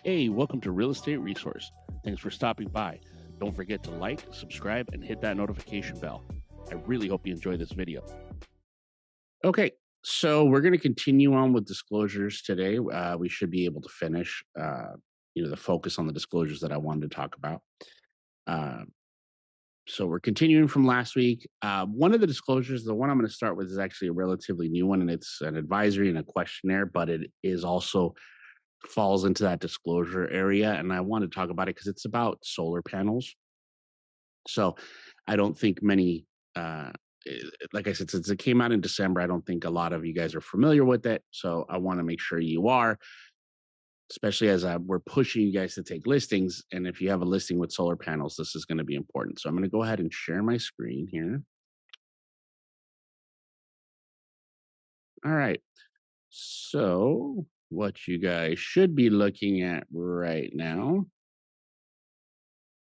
Hey, welcome to Real Estate Resource. Thanks for stopping by. Don't forget to like, subscribe, and hit that notification bell. I really hope you enjoy this video. Okay, so we're going to continue on with disclosures today. We should be able to finish, the focus on the disclosures that I wanted to talk about. Uh, so we're continuing from last week. One of the disclosures, the one I'm going to start with, is actually a relatively new one, and it's an advisory and a questionnaire, but it is also falls into that disclosure area. And I want to talk about it because it's about solar panels. So I don't think many, like I said, since it came out in December, I don't think a lot of you guys are familiar with it. So I want to make sure you are, especially as we're pushing you guys to take listings. And if you have a listing with solar panels, this is going to be important. So I'm going to go ahead and share my screen here. All right. So what you guys should be looking at right now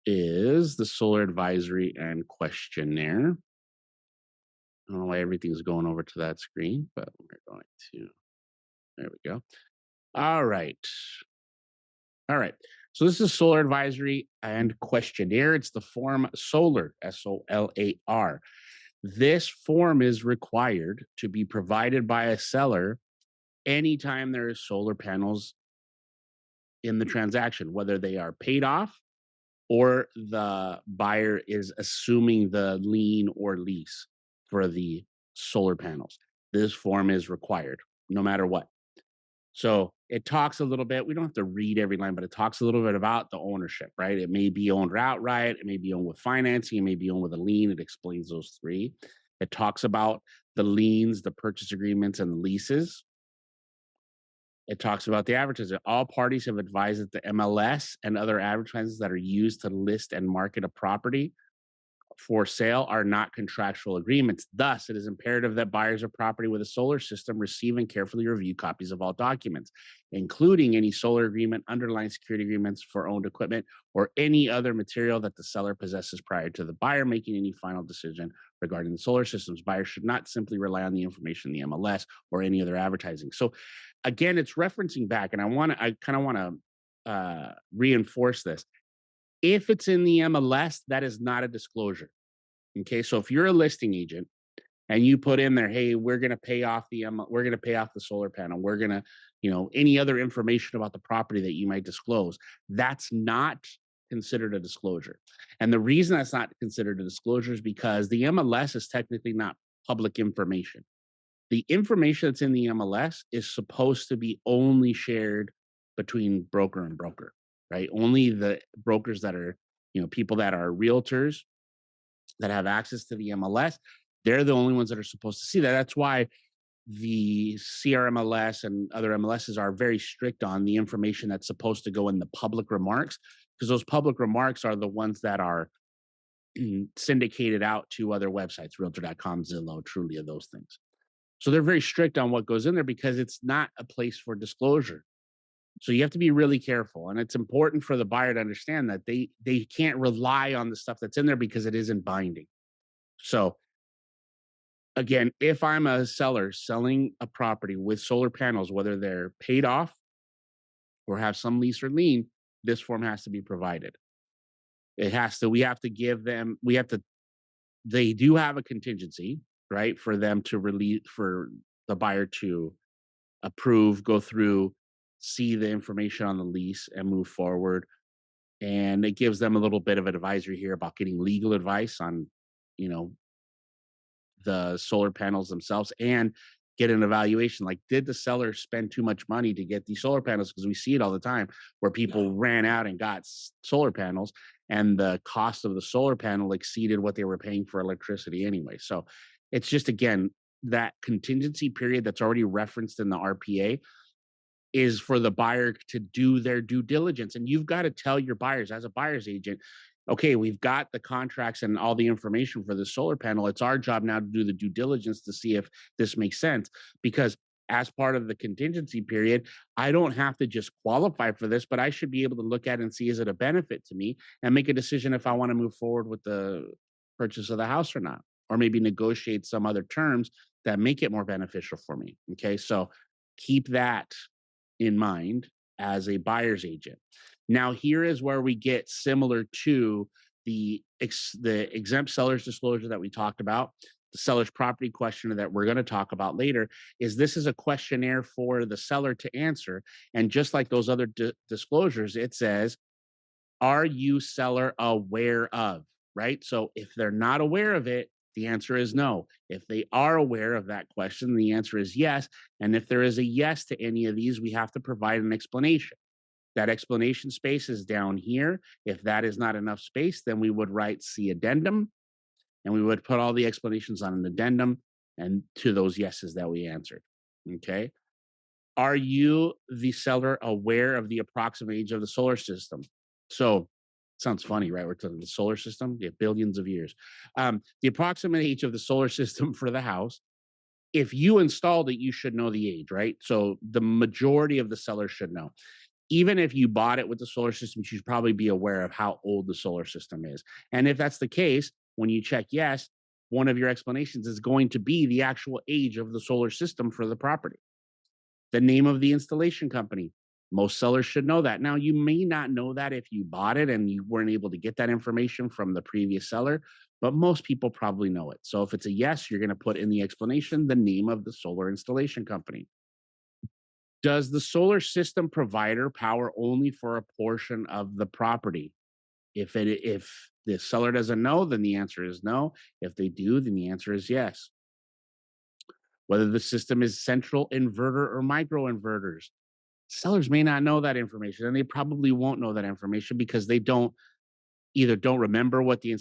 is the solar advisory and questionnaire. I don't know why everything's going over to that screen, but we're going to, there we go. All right. All right. So this is solar advisory and questionnaire. It's the form solar, SOLAR. This form is required to be provided by a seller anytime there is solar panels in the transaction, whether they are paid off or the buyer is assuming the lien or lease for the solar panels. This form is required no matter what. So it talks a little bit. We don't have to read every line, but it talks a little bit about the ownership, right? It may be owned outright, it may be owned with financing, it may be owned with a lien. It explains those three. It talks about the liens, the purchase agreements, and the leases. It talks about the advertising. All parties have advised that the MLS and other advertisements that are used to list and market a property for sale are not contractual agreements. Thus, it is imperative that buyers of property with a solar system receive and carefully review copies of all documents, including any solar agreement, underlying security agreements for owned equipment, or any other material that the seller possesses prior to the buyer making any final decision regarding the solar systems. Buyers should not simply rely on the information in the MLS or any other advertising. So, again, it's referencing back, and I kind of want to reinforce this. If it's in the MLS, that is not a disclosure. Okay, so if you're a listing agent and you put in there, hey, we're going to pay off we're going to pay off the solar panel, we're going to, any other information about the property that you might disclose, that's not considered a disclosure. And the reason that's not considered a disclosure is because the MLS is technically not public information. The information that's in the MLS is supposed to be only shared between broker and broker, right? Only the brokers that are, people that are realtors that have access to the MLS, they're the only ones that are supposed to see that. That's why the CRMLS and other MLSs are very strict on the information that's supposed to go in the public remarks, because those public remarks are the ones that are syndicated out to other websites, realtor.com, Zillow, Trulia, those things. So they're very strict on what goes in there because it's not a place for disclosure. So you have to be really careful. And it's important for the buyer to understand that they can't rely on the stuff that's in there because it isn't binding. So again, if I'm a seller selling a property with solar panels, whether they're paid off or have some lease or lien, this form has to be provided. We have to give them, they do have a contingency, right? For them to release, for the buyer to approve, go through, see the information on the lease and move forward. And it gives them a little bit of advisory here about getting legal advice on, you know, the solar panels themselves, and get an evaluation. Like, did the seller spend too much money to get these solar panels? Because we see it all the time where people ran out and got solar panels and the cost of the solar panel exceeded what they were paying for electricity anyway. So it's just, again, that contingency period that's already referenced in the RPA is for the buyer to do their due diligence. And you've got to tell your buyers, as a buyer's agent, okay, we've got the contracts and all the information for the solar panel. It's our job now to do the due diligence to see if this makes sense. Because as part of the contingency period, I don't have to just qualify for this, but I should be able to look at it and see, is it a benefit to me, and make a decision if I want to move forward with the purchase of the house or not, or maybe negotiate some other terms that make it more beneficial for me. Okay, so keep that in mind as a buyer's agent. Now, here is where we get similar to the exempt seller's disclosure that we talked about, the seller's property questionnaire that we're going to talk about later. Is this is a questionnaire for the seller to answer, and just like those other disclosures, it says, "Are you seller aware of?" Right. So if they're not aware of it, the answer is no. If they are aware of that question, the answer is yes. And if there is a yes to any of these, we have to provide an explanation. That explanation space is down here. If that is not enough space, then we would write "see addendum," and we would put all the explanations on an addendum and to those yeses that we answered. Okay. Are you, the seller, aware of the approximate age of the solar system? So, sounds funny, right? We're talking the solar system, yeah, billions of years. The approximate age of the solar system for the house. If you installed it, you should know the age, right? So the majority of the sellers should know. Even if you bought it with the solar system, you should probably be aware of how old the solar system is. And if that's the case, when you check yes, one of your explanations is going to be the actual age of the solar system for the property. The name of the installation company. Most sellers should know that. Now, you may not know that if you bought it and you weren't able to get that information from the previous seller, but most people probably know it. So if it's a yes, you're going to put in the explanation the name of the solar installation company. Does the solar system provider power only for a portion of the property? If the seller doesn't know, then the answer is no. If they do, then the answer is yes. Whether the system is central inverter or micro inverters. Sellers may not know that information, and they probably won't know that information because they don't remember what the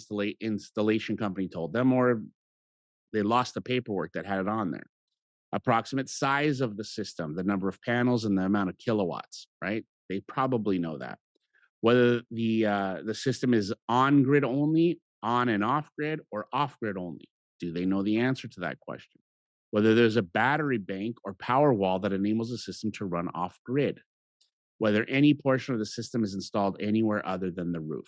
installation company told them, or they lost the paperwork that had it on there. Approximate size of the system, the number of panels, and the amount of kilowatts. Right? They probably know that. Whether the system is on grid only, on and off grid, or off grid only. Do they know the answer to that question? Whether there's a battery bank or power wall that enables the system to run off grid, whether any portion of the system is installed anywhere other than the roof.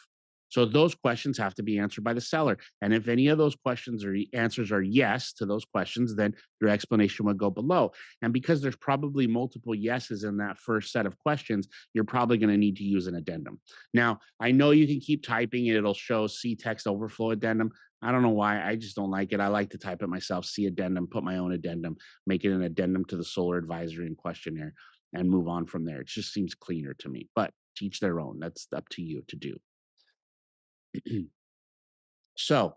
So those questions have to be answered by the seller. And if any of those questions or answers are yes to those questions, then your explanation would go below. And because there's probably multiple yeses in that first set of questions, you're probably going to need to use an addendum. Now, I know you can keep typing and it'll show see text overflow addendum. I don't know why. I just don't like it. I like to type it myself, see addendum, put my own addendum, make it an addendum to the solar advisory and questionnaire, and move on from there. It just seems cleaner to me, but teach their own. That's up to you to do. So,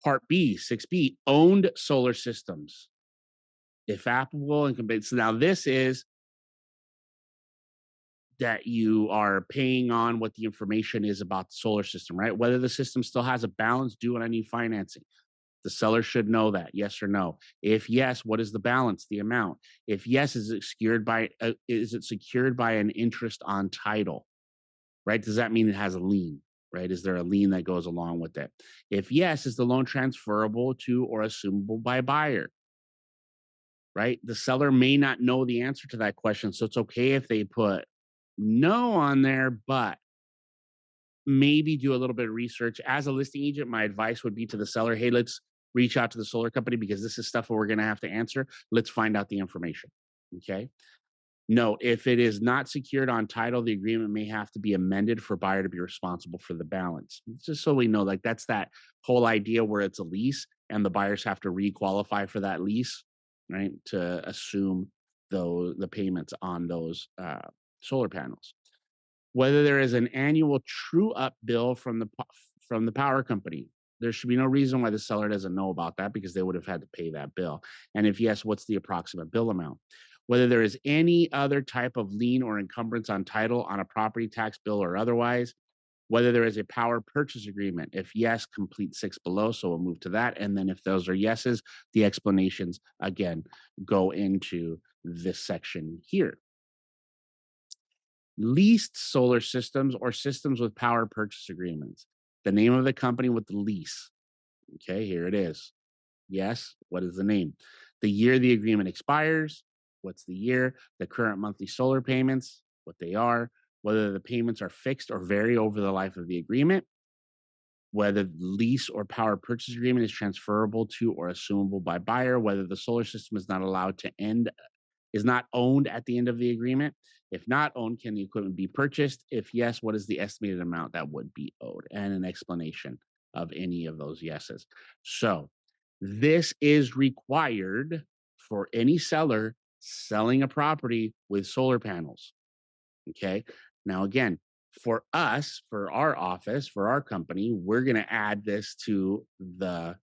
part B, 6B, owned solar systems. If applicable and conveyed. So now this is that you are paying on what the information is about the solar system, right? Whether the system still has a balance due and I need financing. The seller should know that, yes or no. If yes, what is the balance, the amount? If yes, is it secured by an interest on title? Right? Does that mean it has a lien? Right? Is there a lien that goes along with it? If yes, is the loan transferable to or assumable by buyer? Right? The seller may not know the answer to that question, so it's okay if they put no on there, but maybe do a little bit of research. As a listing agent, my advice would be to the seller, hey, let's reach out to the solar company because this is stuff we're going to have to answer. Let's find out the information. Okay. Note, if it is not secured on title, the agreement may have to be amended for buyer to be responsible for the balance. Just so we know, like that's that whole idea where it's a lease and the buyers have to requalify for that lease, right? To assume the payments on those solar panels. Whether there is an annual true up bill from the power company. There should be no reason why the seller doesn't know about that because they would have had to pay that bill. And if yes, what's the approximate bill amount? Whether there is any other type of lien or encumbrance on title on a property tax bill or otherwise. Whether there is a power purchase agreement. If yes, complete 6 below. So we'll move to that. And then if those are yeses, the explanations again go into this section here. Leased solar systems or systems with power purchase agreements. The name of the company with the lease. Okay, here it is. Yes, what is the name? The year the agreement expires. What's the year? The current monthly solar payments, what they are, whether the payments are fixed or vary over the life of the agreement, whether the lease or power purchase agreement is transferable to or assumable by buyer, whether the solar system is not allowed to end is not owned at the end of the agreement? If not owned, can the equipment be purchased? If yes, what is the estimated amount that would be owed? And an explanation of any of those yeses. So this is required for any seller selling a property with solar panels. Okay. Now, again, for us, for our office, for our company, we're going to add this to the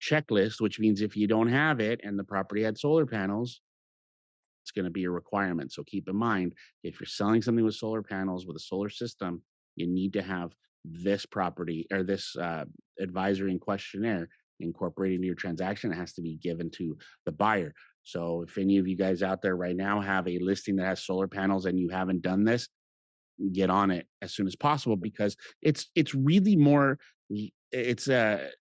checklist, which means if you don't have it and the property had solar panels, it's going to be a requirement. So keep in mind, if you're selling something with solar panels with a solar system, you need to have this property or this advisory and questionnaire incorporated into your transaction. It has to be given to the buyer. So if any of you guys out there right now have a listing that has solar panels and you haven't done this, get on it as soon as possible because it's really more it's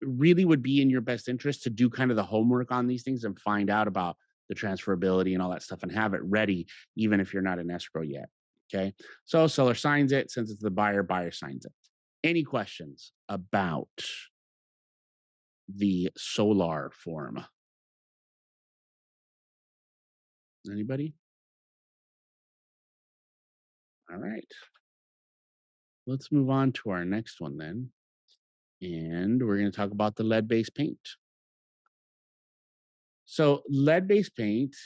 really would be in your best interest to do kind of the homework on these things and find out about the transferability and all that stuff and have it ready even if you're not in escrow yet. Okay, so seller signs it, sends it to the buyer, buyer signs it. Any questions about the solar form? Anybody? All right, let's move on to our next one then, and we're going to talk about the lead-based paint. So lead-based paint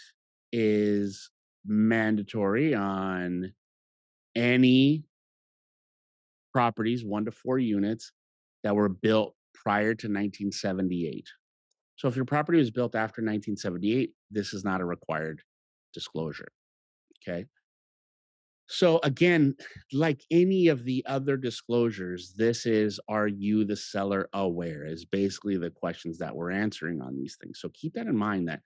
is mandatory on any properties, 1 to 4 units that were built prior to 1978. So if your property was built after 1978, this is not a required disclosure. Okay. So again, like any of the other disclosures, this is, are you the seller aware, is basically the questions that we're answering on these things. So keep that in mind that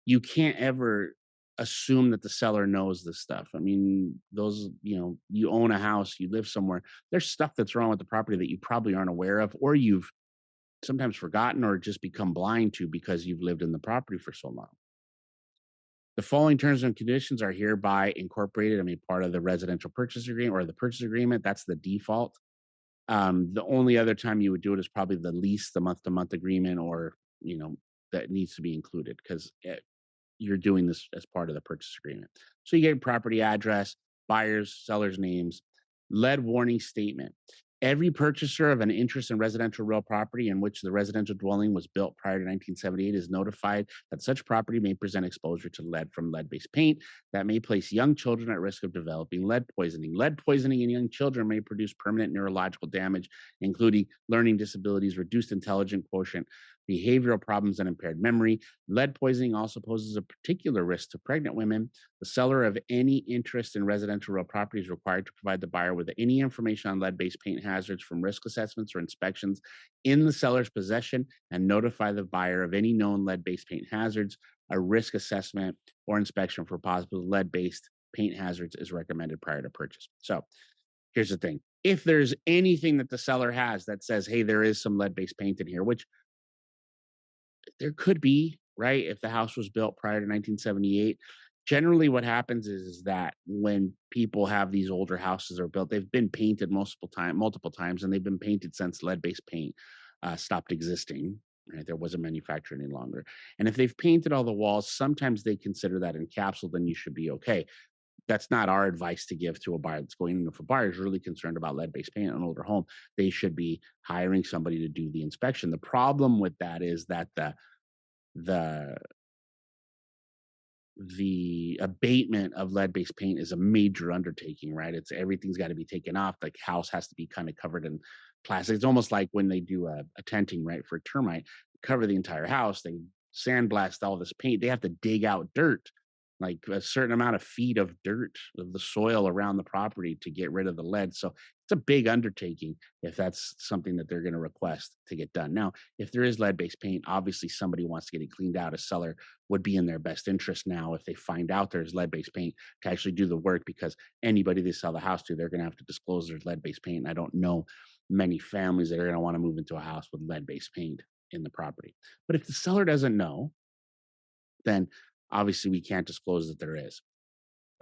you can't ever assume that the seller knows this stuff. I mean, those, you own a house, you live somewhere, there's stuff that's wrong with the property that you probably aren't aware of, or you've sometimes forgotten or just become blind to because you've lived in the property for so long. The following terms and conditions are hereby incorporated. I mean, part of the residential purchase agreement or the purchase agreement, that's the default. The only other time you would do it is probably the lease, the month to month agreement, or, that needs to be included because you're doing this as part of the purchase agreement. So you get property address, buyers, sellers' names, lead warning statement. Every purchaser of an interest in residential real property in which the residential dwelling was built prior to 1978 is notified that such property may present exposure to lead from lead-based paint that may place young children at risk of developing lead poisoning. Lead poisoning in young children may produce permanent neurological damage, including learning disabilities, reduced intelligence quotient, behavioral problems, and impaired memory. Lead poisoning also poses a particular risk to pregnant women. The seller of any interest in residential real property is required to provide the buyer with any information on lead-based paint hazards from risk assessments or inspections in the seller's possession and notify the buyer of any known lead-based paint hazards. A risk assessment or inspection for possible lead-based paint hazards is recommended prior to purchase. So here's the thing. If there's anything that the seller has that says, hey, there is some lead-based paint in here, which there could be, right? If the house was built prior to 1978, generally what happens is that when people have these older houses are built, they've been painted multiple times, and they've been painted since lead-based paint stopped existing. Right, there wasn't manufactured any longer, and if they've painted all the walls, sometimes they consider that encapsulated. Then you should be okay. That's not our advice to give to a buyer that's going in. If a buyer is really concerned about lead-based paint on an older home, they should be hiring somebody to do the inspection. The problem with that is that the the abatement of lead-based paint is a major undertaking, right? It's everything's got to be taken off. The house has to be kind of covered in plastic. It's almost like when they do a tenting, right, for termite, cover the entire house. They sandblast all this paint. They have to dig out dirt, like a certain amount of feet of dirt of the soil around the property to get rid of the lead. So it's a big undertaking if that's something that they're going to request to get done. Now, if there is lead-based paint, obviously somebody wants to get it cleaned out. A seller would be in their best interest now if they find out there's lead-based paint to actually do the work, because anybody they sell the house to, they're going to have to disclose there's lead-based paint. I don't know many families that are going to want to move into a house with lead-based paint in the property. But if the seller doesn't know, then obviously we can't disclose that there is.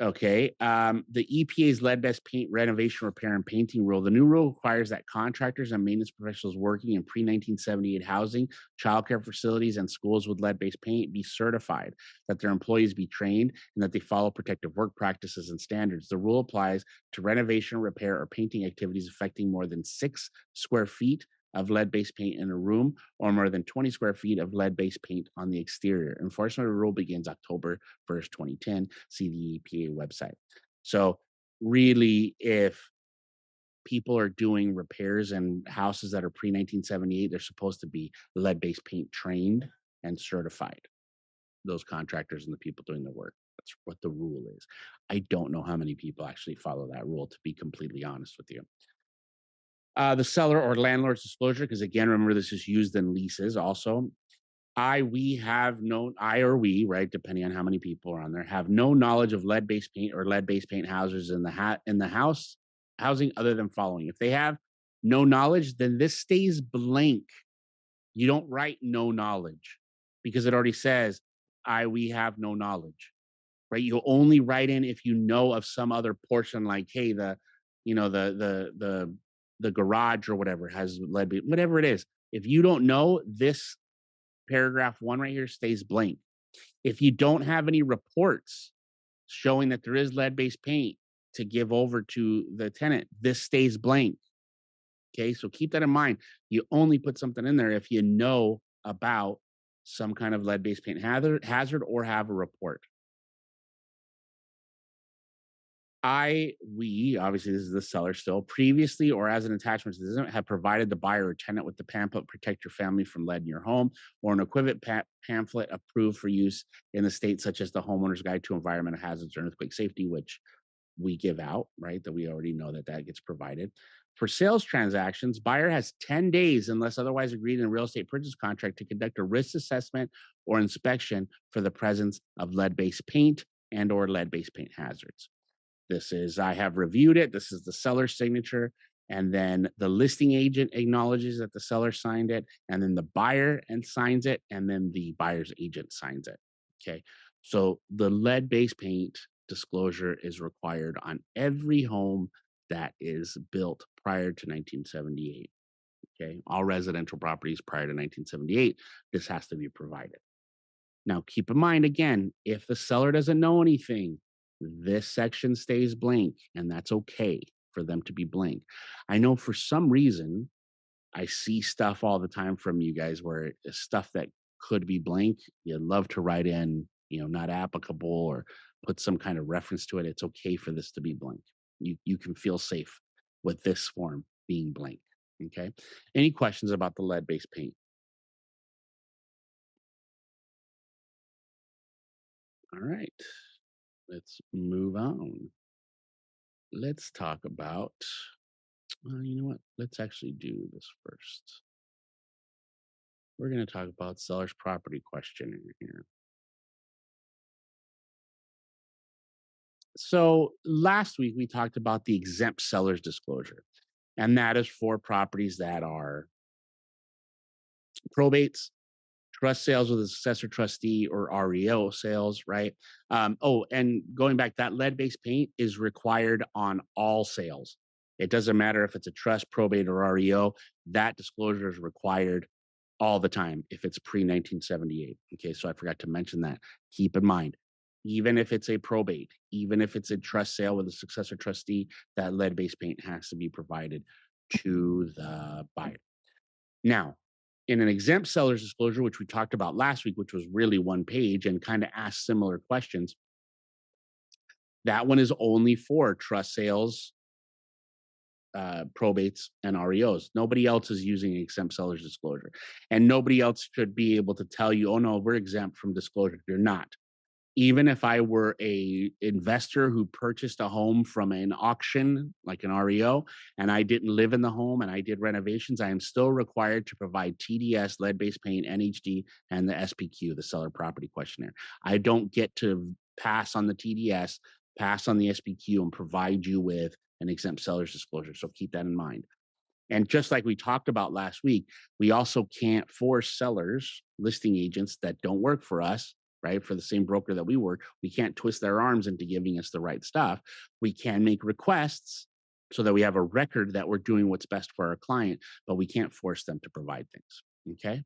Okay. The EPA's lead based paint renovation, repair, and painting rule. The new rule requires that contractors and maintenance professionals working in pre 1978 housing, childcare facilities, and schools with lead based paint be certified, that their employees be trained, and that they follow protective work practices and standards. The rule applies to renovation, repair, or painting activities affecting more than 6 square feet of lead based paint in a room or more than 20 square feet of lead based paint on the exterior. Enforcement of the rule begins October 1st, 2010. See the EPA website. So, really, if people are doing repairs in houses that are pre 1978, they're supposed to be lead based paint trained and certified, those contractors and the people doing the work. That's what the rule is. I don't know how many people actually follow that rule, to be completely honest with you. The seller or landlord's disclosure, because again, remember this is used in leases also. We have no, I or we, right, depending on how many people are on there, have no knowledge of lead-based paint or lead-based paint houses in the house housing other than following. If they have no knowledge, then this stays blank. You don't write no knowledge because it already says we have no knowledge, right? You only write in if you know of some other portion, like, hey, you know, the garage or whatever has lead, whatever it is. If you don't know, this paragraph one right here stays blank. If you don't have any reports showing that there is lead based paint to give over to the tenant, this stays blank. Okay, so keep that in mind. You only put something in there if you know about some kind of lead based paint hazard or have a report. We obviously this is the seller still previously or as an attachment to this have provided the buyer or tenant with the pamphlet protect your family from lead in your home or an equivalent pamphlet approved for use in the state, such as the homeowner's guide to environmental hazards or earthquake safety, which we give out, right? That we already know that that gets provided. For sales transactions, buyer has 10 days unless otherwise agreed in a real estate purchase contract to conduct a risk assessment or inspection for the presence of lead-based paint and or lead-based paint hazards. This is, I have reviewed it. This is the seller's signature. And then the listing agent acknowledges that the seller signed it. And then the buyer and signs it. And then the buyer's agent signs it. Okay. So the lead based paint disclosure is required on every home that is built prior to 1978. Okay. All residential properties prior to 1978, this has to be provided. Now, keep in mind again, if the seller doesn't know anything, this section stays blank, and that's okay for them to be blank. I know for some reason, I see stuff all the time from you guys where it's stuff that could be blank. You love to write in, not applicable or put some kind of reference to it. It's okay for this to be blank. You can feel safe with this form being blank. Okay. Any questions about the lead based paint? All right. Let's move on. Let's talk about, you know what? Let's actually do this first. We're going to talk about seller's property questionnaire here. So last week we talked about the exempt seller's disclosure, and that is for properties that are probates, trust sales with a successor trustee, or REO sales, right? And going back, that lead-based paint is required on all sales. It doesn't matter if it's a trust, probate, or REO. That disclosure is required all the time if it's pre 1978. Okay, so I forgot to mention that. Keep in mind, even if it's a probate, even if it's a trust sale with a successor trustee, that lead-based paint has to be provided to the buyer. Now, in an exempt seller's disclosure, which we talked about last week, which was really one page and kind of asked similar questions, that one is only for trust sales, probates, and REOs. Nobody else is using exempt seller's disclosure. And nobody else should be able to tell you, oh no, we're exempt from disclosure. You're not. Even if I were a investor who purchased a home from an auction, like an REO, and I didn't live in the home and I did renovations, I am still required to provide TDS, lead-based paint, NHD, and the SPQ, the seller property questionnaire. I don't get to pass on the TDS, pass on the SPQ, and provide you with an exempt seller's disclosure. So keep that in mind. And just like we talked about last week, we also can't force sellers, listing agents that don't work for us, right? For the same broker that we work, we can't twist their arms into giving us the right stuff. We can make requests so that we have a record that we're doing what's best for our client, but we can't force them to provide things. Okay.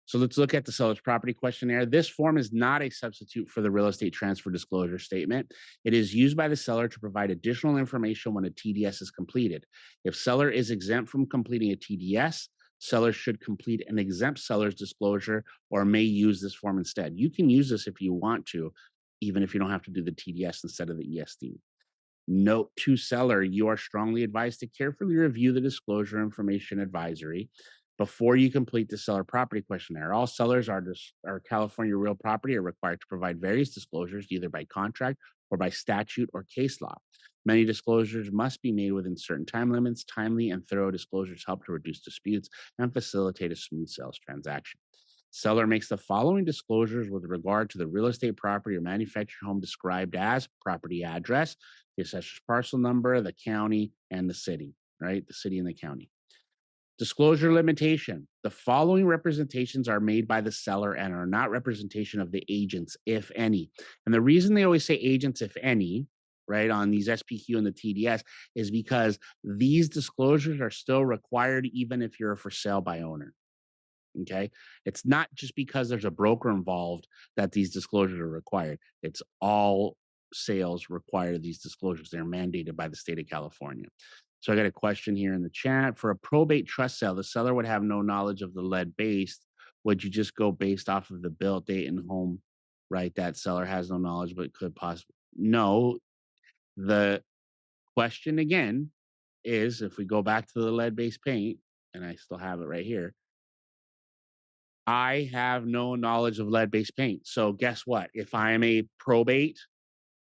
So let's look at the seller's property questionnaire. This form is not a substitute for the real estate transfer disclosure statement. It is used by the seller to provide additional information when a TDS is completed. If seller is exempt from completing a TDS, seller should complete an exempt seller's disclosure or may use this form instead. You can use this if you want to, even if you don't have to do the TDS instead of the ESD. Note to seller, you are strongly advised to carefully review the disclosure information advisory before you complete the seller property questionnaire. All sellers are California real property are required to provide various disclosures, either by contract or by statute or case law. Many disclosures must be made within certain time limits. Timely and thorough disclosures help to reduce disputes and facilitate a smooth sales transaction. Seller makes the following disclosures with regard to the real estate property or manufactured home described as property address, the assessor's parcel number, the county, and the city, right? The city and the county. Disclosure limitation. The following representations are made by the seller and are not representation of the agents, if any. And the reason they always say agents, if any, right, on these SPQ and the TDS is because these disclosures are still required even if you're a for sale by owner. Okay. It's not just because there's a broker involved that these disclosures are required. It's all sales require these disclosures. They're mandated by the state of California. So I got a question here in the chat. For a probate trust sale, the seller would have no knowledge of the lead based. Would you just go based off of the built date and home, right? That seller has no knowledge, but could possibly. No, the question again is if we go back to the lead based paint, and I still have it right here, I have no knowledge of lead-based paint. So guess what? If I am a probate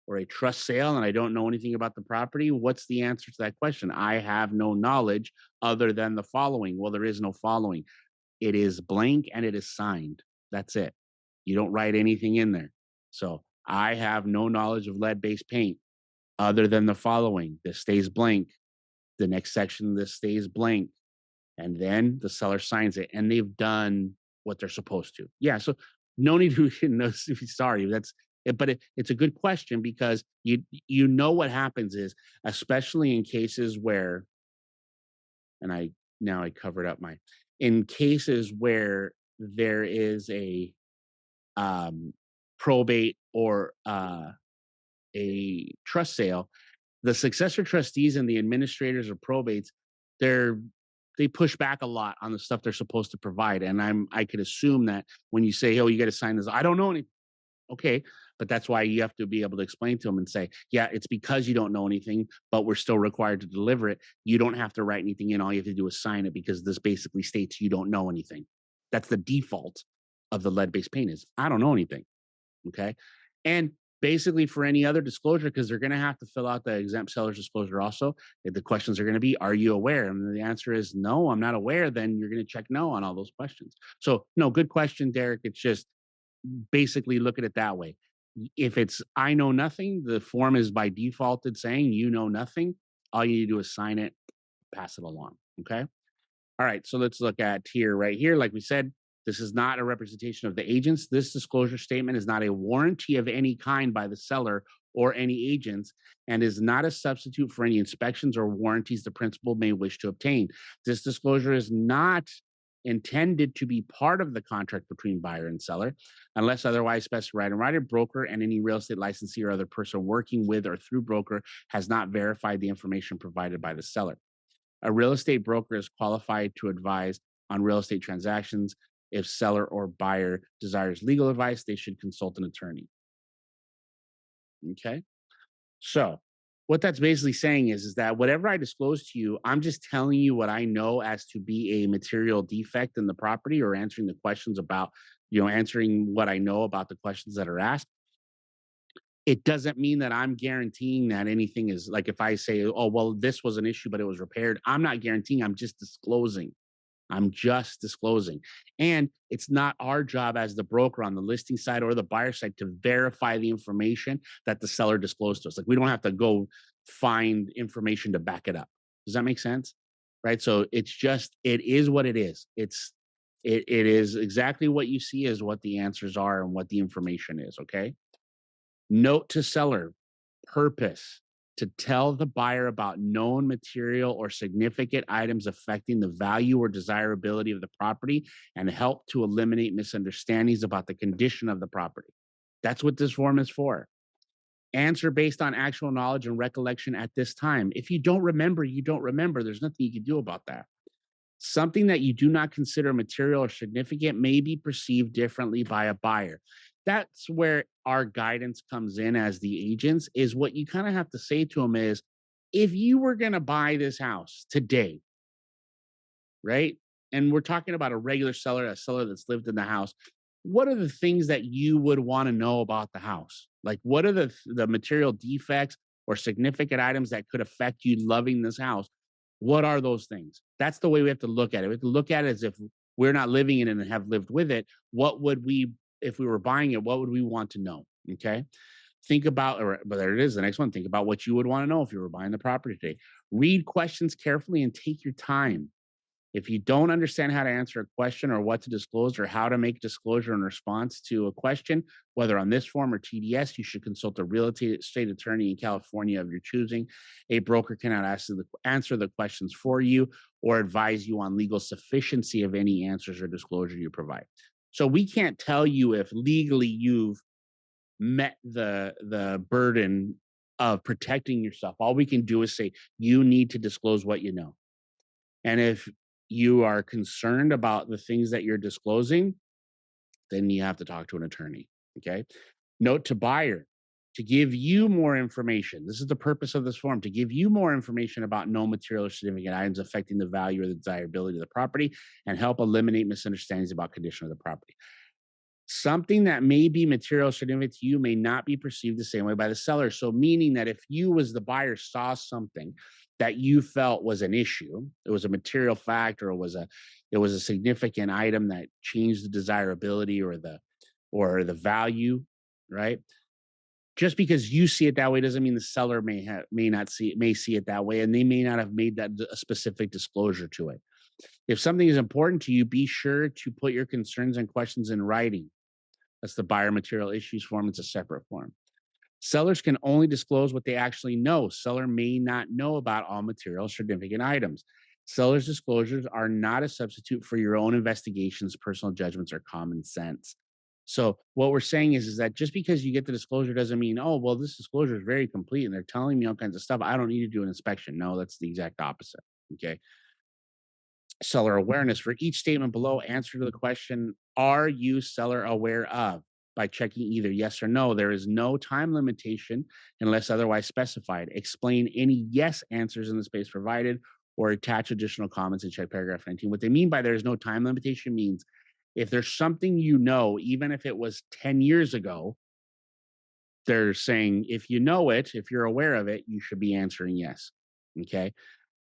or a trust sale and I don't know anything about the property, what's the answer to that question? I have no knowledge other than the following. Well, there is no following. It is blank and it is signed. That's it. You don't write anything in there. So I have no knowledge of lead-based paint other than the following. This stays blank. The next section, this stays blank. And then the seller signs it and they've done what they're supposed to. Yeah. So no need to be sorry. That's it, but it's a good question because you know what happens is, especially in cases where, and I covered up in cases where there is a probate or a trust sale, the successor trustees and the administrators of probates, they're they push back a lot on the stuff they're supposed to provide. And I could assume that when you say, "Oh, you got to sign this," I don't know any. Okay, but that's why you have to be able to explain to them and say, "Yeah, it's because you don't know anything, but we're still required to deliver it. You don't have to write anything in. All you have to do is sign it because this basically states you don't know anything." That's the default of the lead-based paint is I don't know anything. Okay. And basically for any other disclosure, because they're going to have to fill out the exempt seller's disclosure also, the questions are going to be, are you aware? And the answer is no, I'm not aware. Then you're going to check no on all those questions. So no, good question, Derek. It's just basically look at it that way. If it's I know nothing, the form is by defaulted saying you know nothing. All you need to do is sign it, pass it along. Okay. All right, so let's look at here, right here. Like we said, this is not a representation of the agents. This disclosure statement is not a warranty of any kind by the seller or any agents and is not a substitute for any inspections or warranties the principal may wish to obtain. This disclosure is not intended to be part of the contract between buyer and seller unless otherwise specified in writing. Broker and any real estate licensee or other person working with or through broker has not verified the information provided by the seller. A real estate broker is qualified to advise on real estate transactions. If seller or buyer desires legal advice, they should consult an attorney. Okay. So what that's basically saying is that whatever I disclose to you, I'm just telling you what I know as to be a material defect in the property or answering the questions about, answering what I know about the questions that are asked. It doesn't mean that I'm guaranteeing that anything is like if I say, oh, well, this was an issue, but it was repaired. I'm not guaranteeing, I'm just disclosing. I'm just disclosing. And it's not our job as the broker on the listing side or the buyer side to verify the information that the seller disclosed to us. Like we don't have to go find information to back it up. Does that make sense? Right. So it's just, it is what it is. It is exactly what you see is what the answers are and what the information is. Okay. Note to seller: purpose to tell the buyer about known material or significant items affecting the value or desirability of the property and help to eliminate misunderstandings about the condition of the property. That's what this form is for. Answer based on actual knowledge and recollection at this time. If you don't remember, you don't remember. There's nothing you can do about that. Something that you do not consider material or significant may be perceived differently by a buyer. That's where our guidance comes in as the agents, is what you kind of have to say to them is, if you were going to buy this house today, right? And we're talking about a seller that's lived in the house. What are the things that you would want to know about the house? Like, what are the material defects or significant items that could affect you loving this house? What are those things? That's the way we have to look at it. We have to look at it as if we're not living in it and have lived with it. What would we, if we were buying it, what would we want to know? Okay. Think about, or but there it is, the next one. Think about what you would want to know if you were buying the property today. Read questions carefully and take your time. If you don't understand how to answer a question or what to disclose or how to make disclosure in response to a question, whether on this form or TDS, you should consult a real estate attorney in California of your choosing. A broker cannot answer the questions for you or advise you on legal sufficiency of any answers or disclosure you provide. So we can't tell you if legally you've met the burden of protecting yourself. All we can do is say you need to disclose what you know. And if you are concerned about the things that you're disclosing, then you have to talk to an attorney. Okay. Note to buyer: to give you more information. This is the purpose of this form, to give you more information about no material or significant items affecting the value or the desirability of the property and help eliminate misunderstandings about condition of the property. Something that may be material significant to you may not be perceived the same way by the seller. So, meaning that if you, as the buyer, saw something that you felt was an issue, it was a material fact, or it was a significant item that changed the desirability or the value, right? Just because you see it that way doesn't mean the seller may see it that way, and they may not have made that a specific disclosure to it. If something is important to you, be sure to put your concerns and questions in writing. That's the buyer material issues form. It's a separate form. Sellers can only disclose what they actually know. Seller may not know about all material significant items. Sellers' disclosures are not a substitute for your own investigations, personal judgments, or common sense. So what we're saying is that just because you get the disclosure doesn't mean, oh, well, this disclosure is very complete and they're telling me all kinds of stuff, I don't need to do an inspection. No, that's the exact opposite. Okay. Seller awareness: for each statement below, answer to the question, are you seller aware of, by checking either yes or no. There is no time limitation unless otherwise specified. Explain any yes answers in the space provided or attach additional comments and check paragraph 19. What they mean by there is no time limitation means if there's something you know, even if it was 10 years ago, they're saying if you know it, if you're aware of it, you should be answering yes. Okay.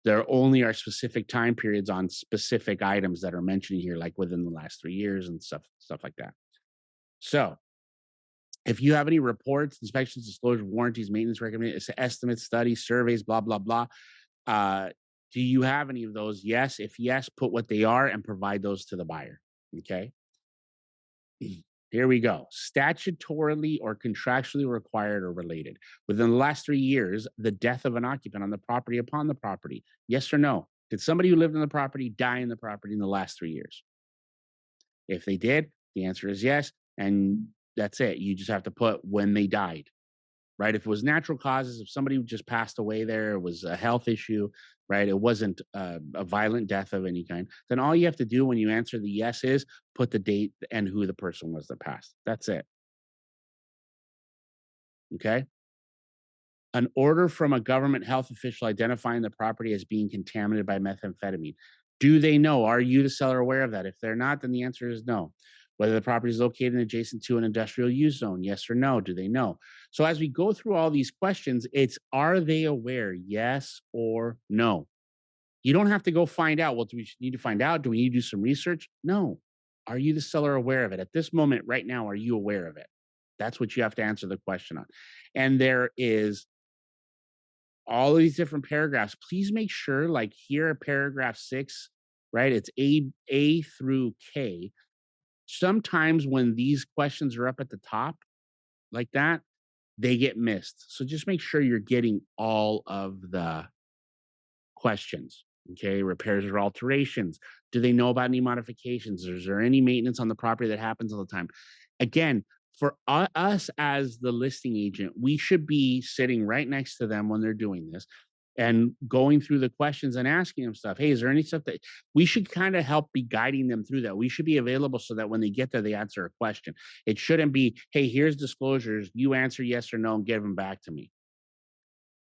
There only are specific time periods on specific items that are mentioned here, like within the last 3 years and stuff like that. So if you have any reports, inspections, disclosure, warranties, maintenance recommendations, estimates, studies, surveys, blah, blah, blah, do you have any of those? Yes. If yes, put what they are and provide those to the buyer. Okay. Here we go. Statutorily or contractually required or related. Within the last 3 years, the death of an occupant on the property, upon the property. Yes or no? Did somebody who lived in the property die in the property in the last 3 years? If they did, the answer is yes. And that's it. You just have to put when they died, right? If it was natural causes, if somebody just passed away there, it was a health issue, right? It wasn't a violent death of any kind. Then all you have to do when you answer the yes is put the date and who the person was that passed. That's it. Okay. An order from a government health official identifying the property as being contaminated by methamphetamine. Do they know? Are you, the seller, aware of that? If they're not, then the answer is no. Whether the property is located adjacent to an industrial use zone, yes or no? Do they know? So as we go through all these questions, it's are they aware? Yes or no? You don't have to go find out. Well, do we need to find out? Do we need to do some research? No. Are you, the seller, aware of it? At this moment, right now, are you aware of it? That's what you have to answer the question on. And there is all of these different paragraphs. Please make sure, like here, paragraph 6 right? It's A through K. Sometimes when these questions are up at the top like that, they get missed. So just make sure you're getting all of the questions. Okay, repairs or alterations. Do they know about any modifications? Is there any maintenance on the property that happens all the time? Again, for us as the listing agent, we should be sitting right next to them when they're doing this and going through the questions and asking them stuff. Hey, is there any stuff that we should kind of help be guiding them through that? We should be available so that when they get there, they answer a question. It shouldn't be, hey, here's disclosures. You answer yes or no and give them back to me.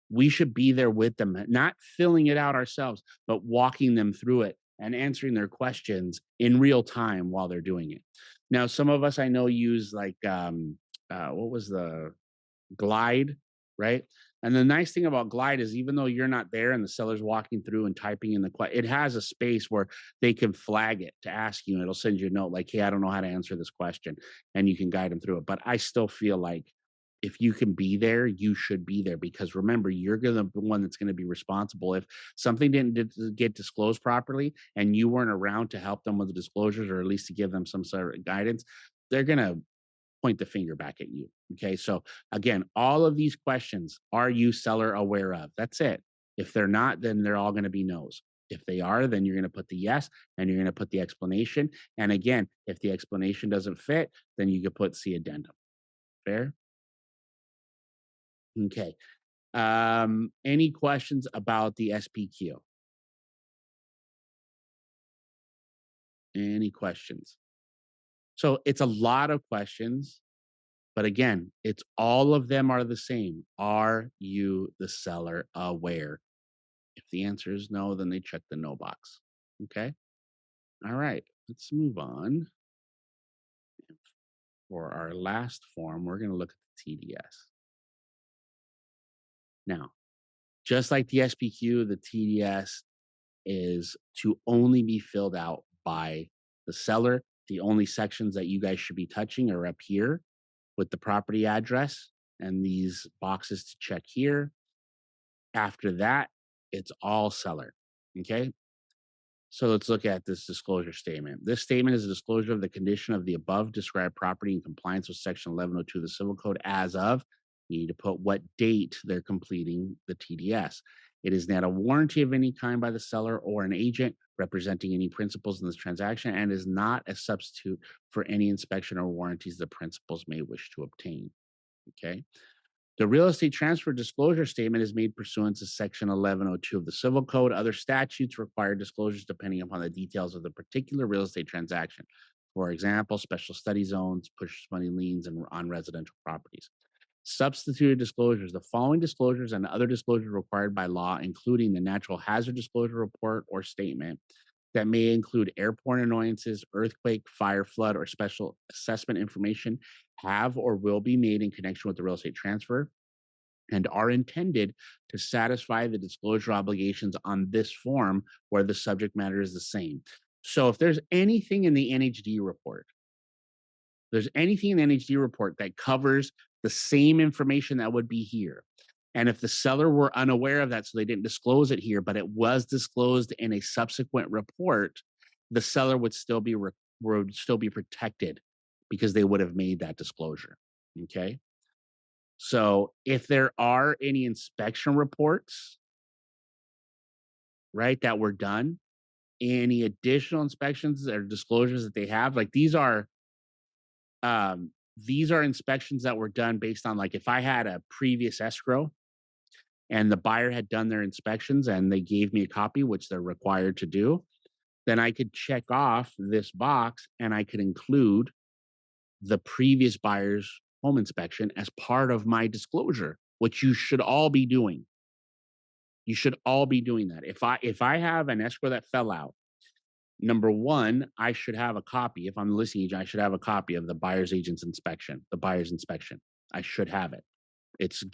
We should be there with them, not filling it out ourselves, but walking them through it and answering their questions in real time while they're doing it. Now, some of us I know use like what was the Glide, right? And the nice thing about Glide is even though you're not there and the seller's walking through and typing in it has a space where they can flag it to ask you, and it'll send you a note like, hey, I don't know how to answer this question, and you can guide them through it. But I still feel like if you can be there, you should be there because remember, you're gonna be the one that's going to be responsible if something didn't get disclosed properly and you weren't around to help them with the disclosures or at least to give them some sort of guidance. They're gonna point the finger back at you. Okay. So again, all of these questions, are you seller aware of? That's it. If they're not, then they're all going to be no's. If they are, then you're going to put the yes and you're going to put the explanation. And again, if the explanation doesn't fit, then you could put C addendum. Fair? Okay. Any questions about the SPQ? Any questions? So it's a lot of questions. But again, it's all of them are the same. Are you, the seller, aware? If the answer is no, then they check the no box. Okay. All right. Let's move on. For our last form, we're going to look at the TDS. Now, just like the SPQ, the TDS is to only be filled out by the seller. The only sections that you guys should be touching are up here with the property address and these boxes to check here. After that, it's all seller. Okay. So let's look at this disclosure statement. This statement is a disclosure of the condition of the above described property in compliance with Section 1102 of the Civil Code as of, you need to put what date they're completing the TDS. It is not a warranty of any kind by the seller or an agent representing any principals in this transaction and is not a substitute for any inspection or warranties the principals may wish to obtain. Okay. The real estate transfer disclosure statement is made pursuant to Section 1102 of the Civil Code. Other statutes require disclosures depending upon the details of the particular real estate transaction. For example, special study zones, push money liens, and on residential properties. Substituted disclosures. The following disclosures and other disclosures required by law, including the natural hazard disclosure report or statement that may include airborne annoyances, earthquake, fire, flood, or special assessment information, have or will be made in connection with the real estate transfer and are intended to satisfy the disclosure obligations on this form where the subject matter is the same. So if there's anything in the NHD report, that covers the same information that would be here. And if the seller were unaware of that, so they didn't disclose it here, but it was disclosed in a subsequent report, the seller would still be protected because they would have made that disclosure. Okay. So if there are any inspection reports, right, that were done, any additional inspections or disclosures that they have, like these are inspections that were done based on like if I had a previous escrow and the buyer had done their inspections and they gave me a copy, which they're required to do, then I could check off this box and I could include the previous buyer's home inspection as part of my disclosure, which you should all be doing. You should all be doing that. If I have an escrow that fell out, number one, I should have a copy. If I'm the listing agent, I should have a copy of the buyer's agent's inspection, the buyer's inspection. I should have it. It's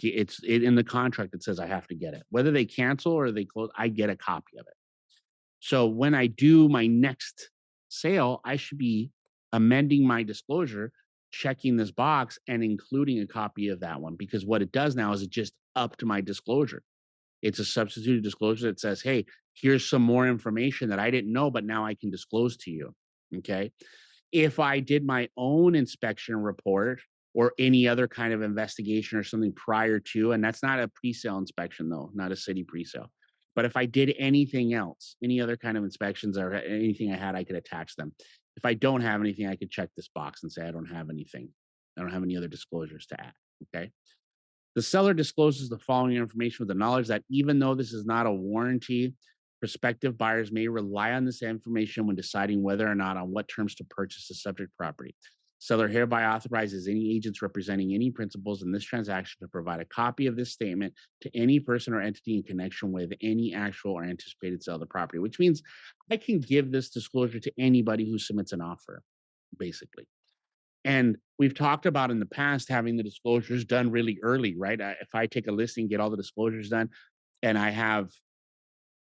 in the contract. It says I have to get it. Whether they cancel or they close, I get a copy of it. So when I do my next sale, I should be amending my disclosure, checking this box and including a copy of that one, because what it does now is it just upped my disclosure. It's a substituted disclosure that says, hey, Here's some more information that I didn't know, but now I can disclose to you. Okay. If I did my own inspection report or any other kind of investigation or something prior to, and that's not a pre-sale inspection though, not a city pre-sale. But if I did anything else, any other kind of inspections or anything I had, I could attach them. If I don't have anything, I could check this box and say I don't have anything. I don't have any other disclosures to add. Okay. The seller discloses the following information with the knowledge that even though this is not a warranty, prospective buyers may rely on this information when deciding whether or not on what terms to purchase the subject property. Seller hereby authorizes any agents representing any principals in this transaction to provide a copy of this statement to any person or entity in connection with any actual or anticipated sale of the property, which means I can give this disclosure to anybody who submits an offer, basically. And we've talked about in the past having the disclosures done really early, right? If I take a listing, get all the disclosures done, and I have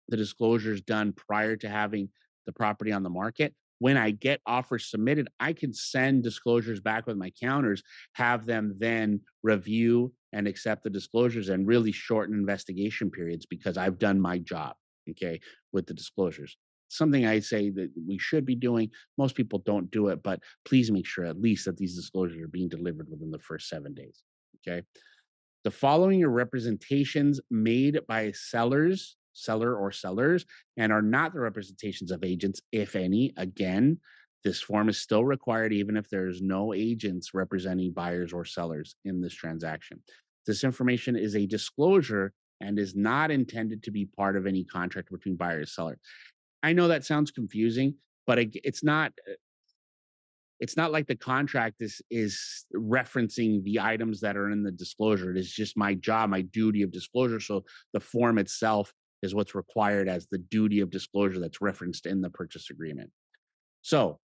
the disclosures done prior to having the property on the market, when I get offers submitted, I can send disclosures back with my counters, have them then review and accept the disclosures and really shorten investigation periods because I've done my job, okay, with the disclosures. Something I say that we should be doing. Most people don't do it, but please make sure at least that these disclosures are being delivered within the first 7 days. Okay. The following are representations made by seller or sellers, and are not the representations of agents, if any. Again, this form is still required even if there's no agents representing buyers or sellers in this transaction. This information is a disclosure and is not intended to be part of any contract between buyer and seller. I know that sounds confusing, but it's not like the contract is referencing the items that are in the disclosure. It is just my job, my duty of disclosure. So the form itself is what's required as the duty of disclosure that's referenced in the purchase agreement. So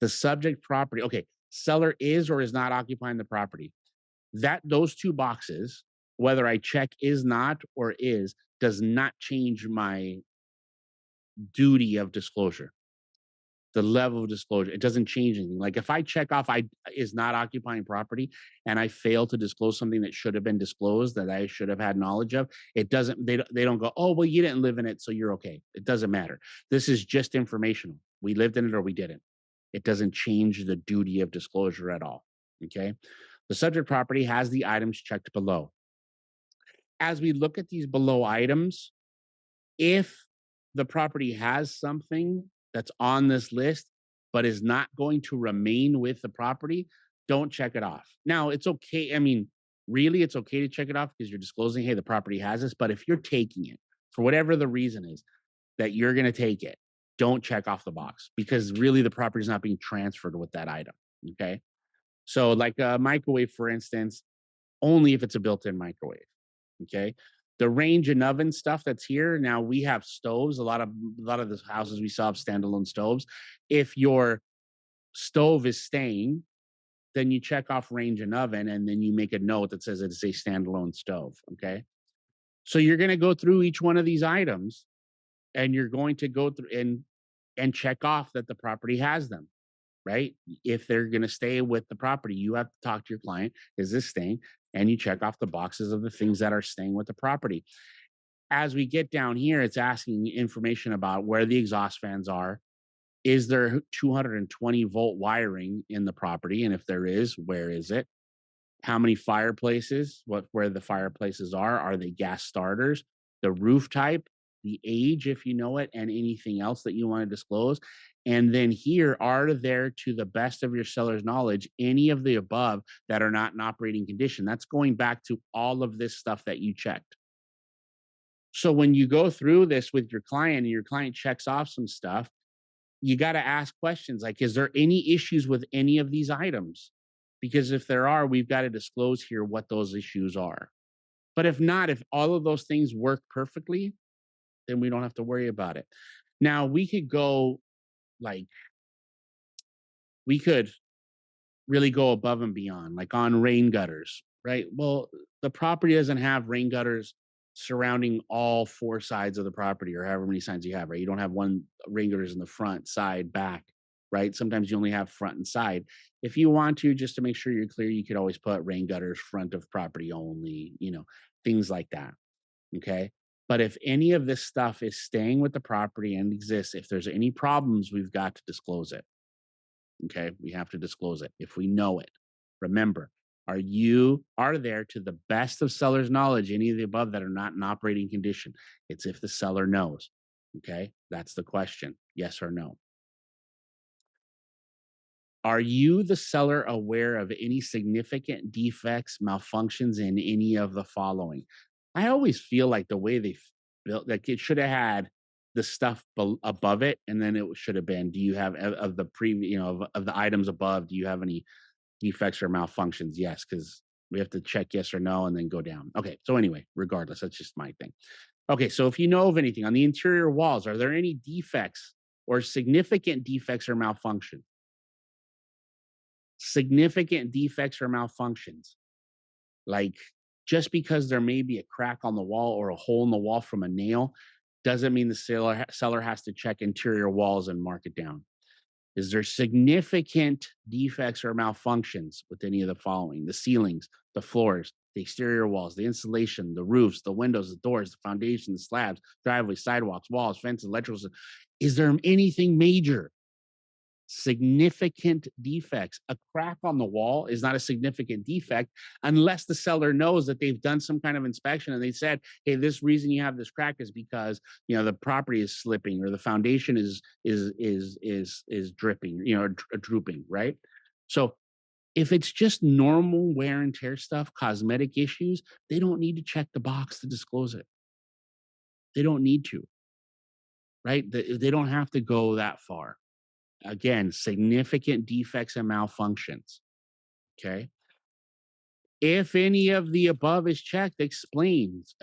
the subject property, okay, seller is or is not occupying the property. That those two boxes, whether I check is not or is, does not change my duty of disclosure. The level of disclosure, it doesn't change anything. Like if I check off I is not occupying property and I fail to disclose something that should have been disclosed that I should have had knowledge of, it doesn't they don't go, "Oh, well you didn't live in it, so you're okay." It doesn't matter. This is just informational. We lived in it or we didn't. It doesn't change the duty of disclosure at all. Okay? The subject property has the items checked below. As we look at these below items, if the property has something that's on this list, but is not going to remain with the property, don't check it off. Now, it's okay. I mean, really, it's okay to check it off because you're disclosing, hey, the property has this. But if you're taking it for whatever the reason is that you're going to take it, don't check off the box because really the property is not being transferred with that item. Okay. So, like a microwave, for instance, only if it's a built in microwave. Okay. The range and oven stuff that's here now, we have stoves. A lot of the houses we saw have standalone stoves. If your stove is staying, then you check off range and oven, and then you make a note that says it's a standalone stove. Okay, so you're going to go through each one of these items, and you're going to go through and check off that the property has them. Right? If they're going to stay with the property, you have to talk to your client. Is this staying? And you check off the boxes of the things that are staying with the property. As we get down here, it's asking information about where the exhaust fans are. Is there 220-volt wiring in the property? And if there is, where is it? How many fireplaces? Where the fireplaces are? Are they gas starters? The roof type, the age, if you know it, and anything else that you want to disclose. And then here, are there, to the best of your seller's knowledge, any of the above that are not in operating condition? That's going back to all of this stuff that you checked. So when you go through this with your client and your client checks off some stuff, you got to ask questions like, is there any issues with any of these items? Because if there are, we've got to disclose here what those issues are. But if not, if all of those things work perfectly, then we don't have to worry about it. Now, we could go like, we could really go above and beyond, like on rain gutters, right? Well, the property doesn't have rain gutters surrounding all four sides of the property or however many sides you have, right? You don't have one rain gutters in the front, side, back, right? Sometimes you only have front and side. If you want to, just to make sure you're clear, you could always put rain gutters front of property only, things like that. Okay. But if any of this stuff is staying with the property and exists, if there's any problems, we've got to disclose it. Okay. We have to disclose it if we know it. Remember, are there to the best of seller's knowledge, any of the above that are not in operating condition? It's if the seller knows. Okay. That's the question. Yes or no. Are you, the seller, aware of any significant defects, malfunctions in any of the following? I always feel like the way they built, like it should have had the stuff above it, and then it should have been. Do you have of the previous, of the items above? Do you have any defects or malfunctions? Yes, because we have to check yes or no, and then go down. Okay. So anyway, regardless, that's just my thing. Okay. So if you know of anything on the interior walls, are there any defects or significant defects or malfunctions? Significant defects or malfunctions. Like, just because there may be a crack on the wall or a hole in the wall from a nail doesn't mean the seller has to check interior walls and mark it down. Is there significant defects or malfunctions with any of the following? The ceilings, the floors, the exterior walls, the insulation, the roofs, the windows, the doors, the foundation, the slabs, driveways, sidewalks, walls, fences, electrical. Is there anything major? Significant defects. A crack on the wall is not a significant defect unless the seller knows that they've done some kind of inspection and they said, "Hey, this reason you have this crack is because the property is slipping or the foundation is dripping, drooping." Right. So if it's just normal wear and tear stuff, cosmetic issues, they don't need to check the box to disclose it. They don't need to. Right. They don't have to go that far. Again, significant defects and malfunctions. Okay. If any of the above is checked, explains,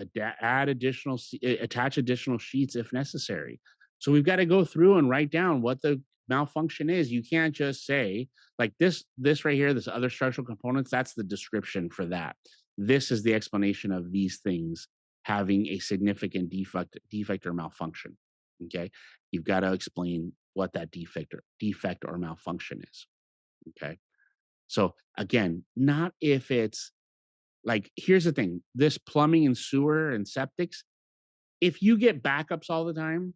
add additional, attach additional sheets if necessary. So we've got to go through and write down what the malfunction is. You can't just say like this right here, this other structural components. That's the description for that. This is the explanation of these things having a significant defect or malfunction. Okay. You've got to explain what that defect or malfunction is. Okay. So again, not if it's like, here's the thing, this plumbing and sewer and septics, if you get backups all the time,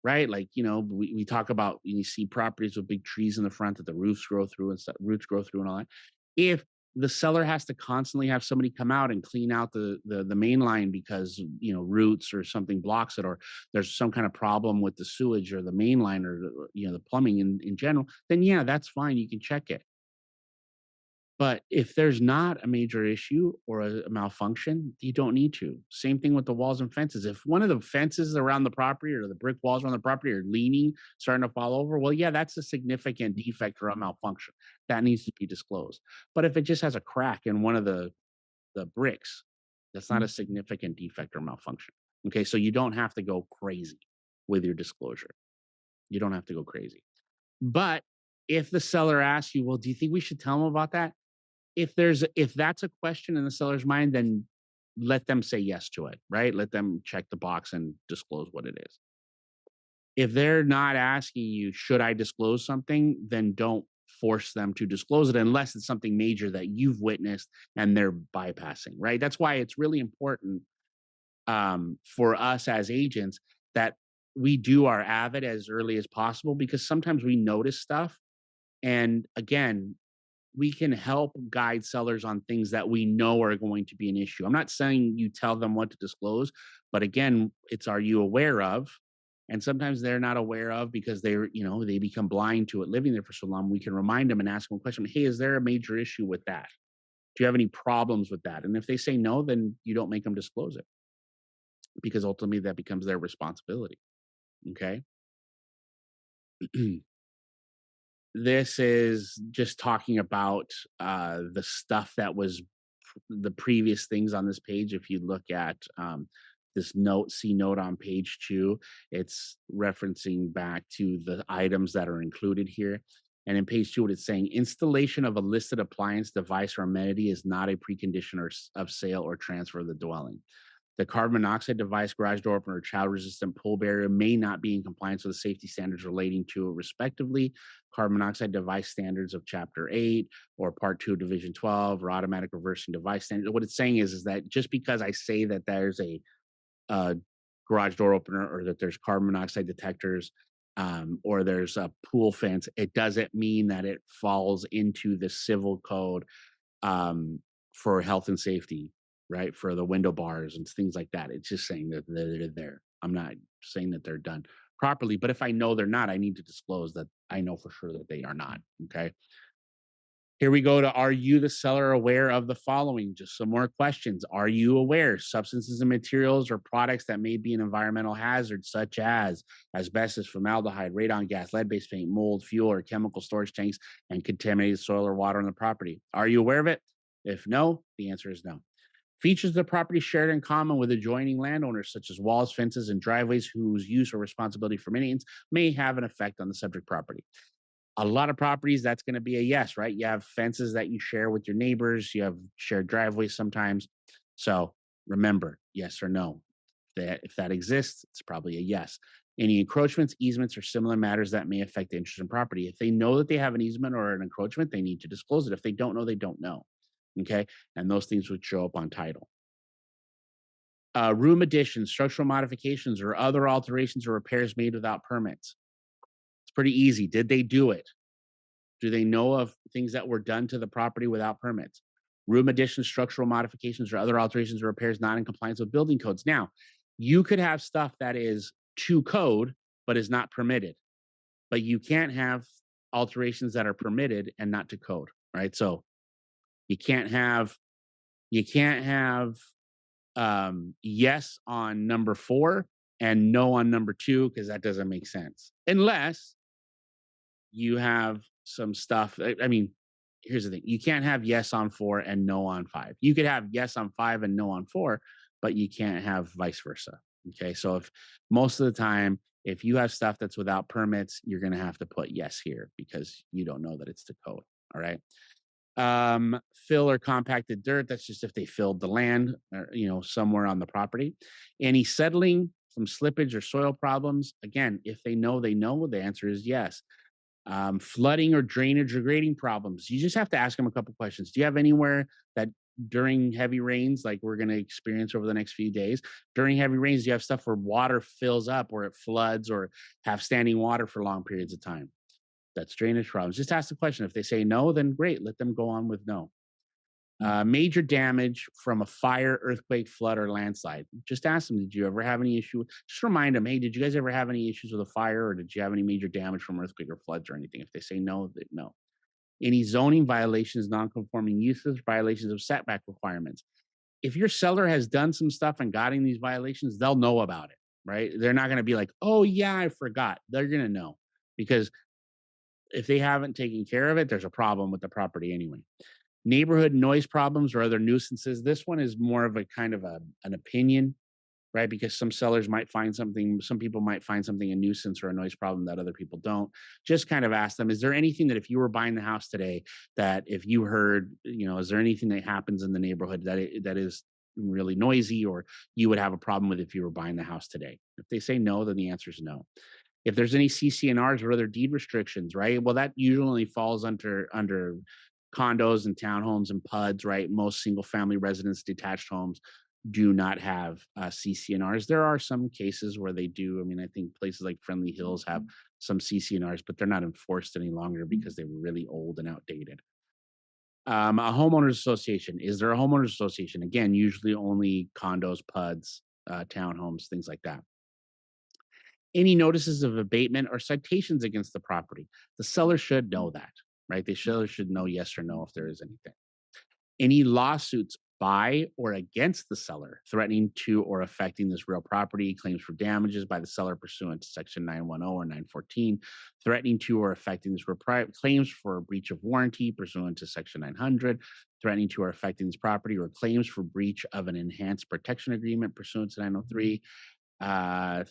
right? Like, we talk about, you see properties with big trees in the front that the roofs grow through and stuff, roots grow through and all that. If the seller has to constantly have somebody come out and clean out the main line because roots or something blocks it, or there's some kind of problem with the sewage or the main line or the plumbing in general, then yeah, that's fine. You can check it. But if there's not a major issue or a malfunction, you don't need to. Same thing with the walls and fences. If one of the fences around the property or the brick walls around the property are leaning, starting to fall over, well, yeah, that's a significant defect or a malfunction. That needs to be disclosed. But if it just has a crack in one of the bricks, that's not a significant defect or malfunction. Okay, so you don't have to go crazy with your disclosure. You don't have to go crazy. But if the seller asks you, well, do you think we should tell them about that? If that's a question in the seller's mind, then let them say yes to it, right? Let them check the box and disclose what it is. If they're not asking you, should I disclose something, then don't force them to disclose it unless it's something major that you've witnessed and they're bypassing, right? That's why it's really important for us as agents that we do our avid as early as possible, because sometimes we notice stuff. And again, we can help guide sellers on things that we know are going to be an issue. I'm not saying you tell them what to disclose, but again, it's, are you aware of? And sometimes they're not aware of because they become blind to it living there for so long. We can remind them and ask them a question. Hey, is there a major issue with that? Do you have any problems with that? And if they say no, then you don't make them disclose it, because ultimately that becomes their responsibility. Okay. This is just talking about the stuff that was the previous things on this page. If you look at this C note on page 2, it's referencing back to the items that are included here. And in page 2, what it's saying, installation of a listed appliance, device, or amenity is not a precondition of sale or transfer of the dwelling. The carbon monoxide device, garage door opener, or child-resistant pull barrier may not be in compliance with the safety standards relating to it, respectively. Carbon monoxide device standards of Chapter 8 or Part 2 of Division 12, or automatic reversing device standards. What it's saying is that just because I say that there's a garage door opener or that there's carbon monoxide detectors, or there's a pool fence, it doesn't mean that it falls into the civil code, um, for health and safety, right? For the window bars and things like that. It's just saying that they're there. I'm not saying that they're done properly, but if I know they're not, I need to disclose that I know for sure that they are not. Okay. Here we go to, are you the seller aware of the following? Just some more questions. Are you aware substances and materials or products that may be an environmental hazard, such as asbestos, formaldehyde, radon gas, lead-based paint, mold, fuel, or chemical storage tanks, and contaminated soil or water on the property? Are you aware of it? If no, the answer is no. Features of the property shared in common with adjoining landowners, such as walls, fences, and driveways whose use or responsibility for maintenance may have an effect on the subject property. A lot of properties, that's going to be a yes, right? You have fences that you share with your neighbors, you have shared driveways sometimes. So remember, yes or no. If that exists, it's probably a yes. Any encroachments, easements, or similar matters that may affect the interest in property. If they know that they have an easement or an encroachment, they need to disclose it. If they don't know, they don't know. Okay. And those things would show up on title. Room additions, structural modifications, or other alterations or repairs made without permits. It's pretty easy. Did they do it? Do they know of things that were done to the property without permits? Room additions, structural modifications, or other alterations or repairs not in compliance with building codes. Now, you could have stuff that is to code but is not permitted, but you can't have alterations that are permitted and not to code, right? So you can't have you can't have yes on number 4 and no on number 2 because that doesn't make sense unless you have some stuff. I mean, here's the thing: you can't have yes on 4 and no on 5. You could have yes on 5 and no on 4, but you can't have vice versa. Okay, so if most of the time, if you have stuff that's without permits, you're going to have to put yes here because you don't know that it's the code. All right. Fill or compacted dirt. That's just if they filled the land, or, somewhere on the property. Any settling, some slippage or soil problems. Again, if they know, they know. The answer is yes. Flooding or drainage or grading problems. You just have to ask them a couple questions. Do you have anywhere that during heavy rains, like we're going to experience over the next few days, during heavy rains, do you have stuff where water fills up or it floods or have standing water for long periods of time? That's drainage problems. Just ask the question. If they say no, then great. Let them go on with no. Major damage from a fire, earthquake, flood, or landslide. Just ask them, did you ever have any issue? Just remind them, hey, did you guys ever have any issues with a fire or did you have any major damage from earthquake or floods or anything? If they say no, they no. Any zoning violations, non-conforming uses, violations of setback requirements. If your seller has done some stuff and gotten these violations, they'll know about it, right? They're not going to be like, oh, yeah, I forgot. They're going to know because if they haven't taken care of it, there's a problem with the property anyway. Neighborhood noise problems or other nuisances. This one is more of a kind of an opinion, right? Because some sellers might find something, some people might find something a nuisance or a noise problem that other people don't. Just kind of ask them, is there anything that if you were buying the house today, that if you heard, is there anything that happens in the neighborhood that is really noisy or you would have a problem with if you were buying the house today? If they say no, then the answer is no. If there's any CCNRs or other deed restrictions, right? Well, that usually falls under condos and townhomes and PUDs, right? Most single family residence detached homes do not have CCNRs. There are some cases where they do. I mean, I think places like Friendly Hills have some CCNRs, but they're not enforced any longer because they were really old and outdated. A homeowners association. Is there a homeowners association? Again, usually only condos, PUDs, townhomes, things like that. Any notices of abatement or citations against the property. The seller should know that, right? The seller should know yes or no if there is anything. Any lawsuits by or against the seller threatening to or affecting this real property, claims for damages by the seller pursuant to section 910 or 914, threatening to or affecting this real claims for a breach of warranty pursuant to section 900, threatening to or affecting this property, or claims for breach of an enhanced protection agreement pursuant to 903,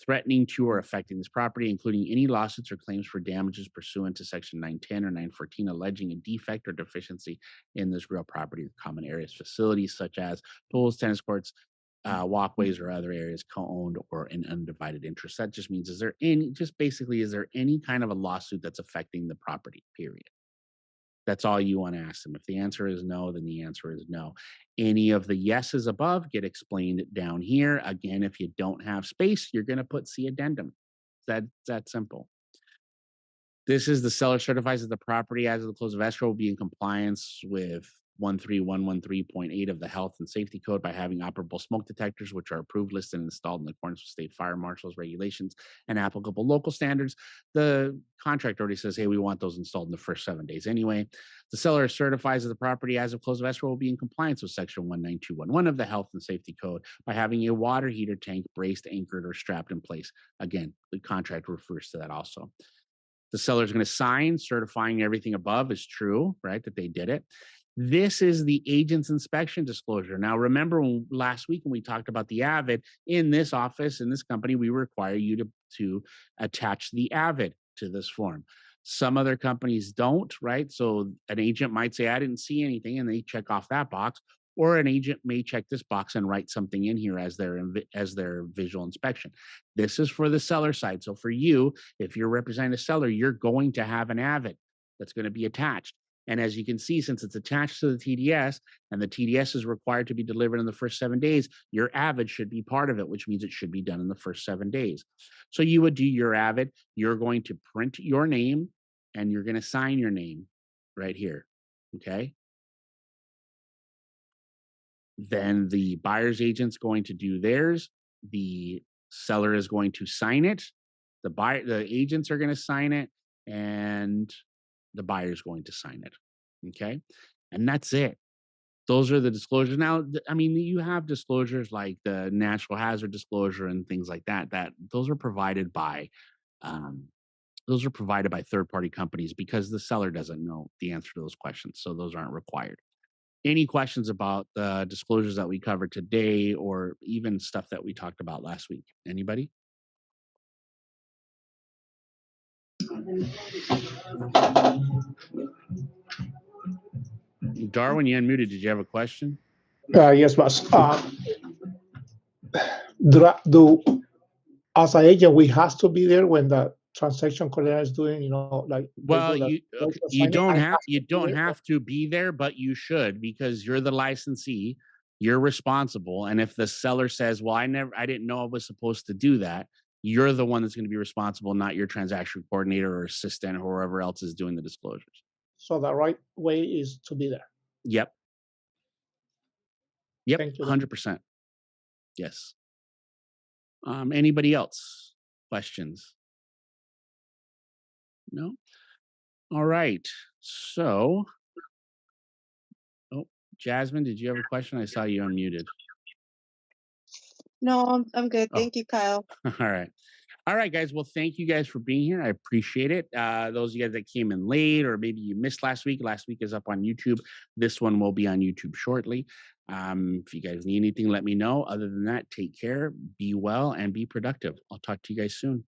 threatening to or affecting this property, including any lawsuits or claims for damages pursuant to section 910 or 914, alleging a defect or deficiency in this real property, common areas, facilities such as pools, tennis courts, walkways, or other areas co-owned or in undivided interest. That just means, is there any kind of a lawsuit that's affecting the property, period? That's all you want to ask them. If the answer is no, then the answer is no. Any of the yeses above get explained down here. Again, if you don't have space, you're going to put C addendum. That simple. This is the seller certifies that the property as of the close of escrow will be in compliance with 13113.8 of the Health and Safety Code by having operable smoke detectors, which are approved, listed, and installed in accordance with state fire marshals regulations and applicable local standards. The contract already says, hey, we want those installed in the first 7 days anyway. The seller certifies that the property as of close of escrow will be in compliance with section 19211 of the Health and Safety Code by having a water heater tank braced, anchored, or strapped in place. Again, the contract refers to that also. The seller is going to sign certifying everything above is true, right? That they did it. This is the agent's inspection disclosure. Now, remember last week when we talked about the AVID, in this office, in this company, we require you to attach the AVID to this form. Some other companies don't, right? So an agent might say, I didn't see anything, and they check off that box. Or an agent may check this box and write something in here as their visual inspection. This is for the seller side. So for you, if you're representing a seller, you're going to have an AVID that's going to be attached. And as you can see, since it's attached to the TDS and the TDS is required to be delivered in the first 7 days, your AVID should be part of it, which means it should be done in the first 7 days. So you would do your AVID. You're going to print your name and you're going to sign your name right here. Okay. Then the buyer's agent's going to do theirs. The seller is going to sign it. The agents are going to sign it, and the buyer's going to sign it. Okay. And that's it. Those are the disclosures. Now, I mean, you have disclosures like the natural hazard disclosure and things like that. Those are provided by third-party companies because the seller doesn't know the answer to those questions. So those aren't required. Any questions about the disclosures that we covered today or even stuff that we talked about last week? Anybody? Darwin, you unmuted. Did you have a question? Yes, boss. Do as an agent, we have to be there when the transaction coordinator is doing, like Well, you don't there. have to be there, but you should because you're the licensee. You're responsible. And if the seller says, "Well, I didn't know I was supposed to do that," you're the one that's going to be responsible, not your transaction coordinator or assistant or whoever else is doing the disclosures. So the right way is to be there. Yep. Thank you. 100%. Yes. Anybody else? Questions? No? All right. So, Jasmine, did you have a question? I saw you unmuted. No, I'm good. Oh. Thank you, Kyle. All right. All right, guys. Well, thank you guys for being here. I appreciate it. Those of you guys that came in late or maybe you missed last week is up on YouTube. This one will be on YouTube shortly. If you guys need anything, let me know. Other than that, take care, be well, and be productive. I'll talk to you guys soon.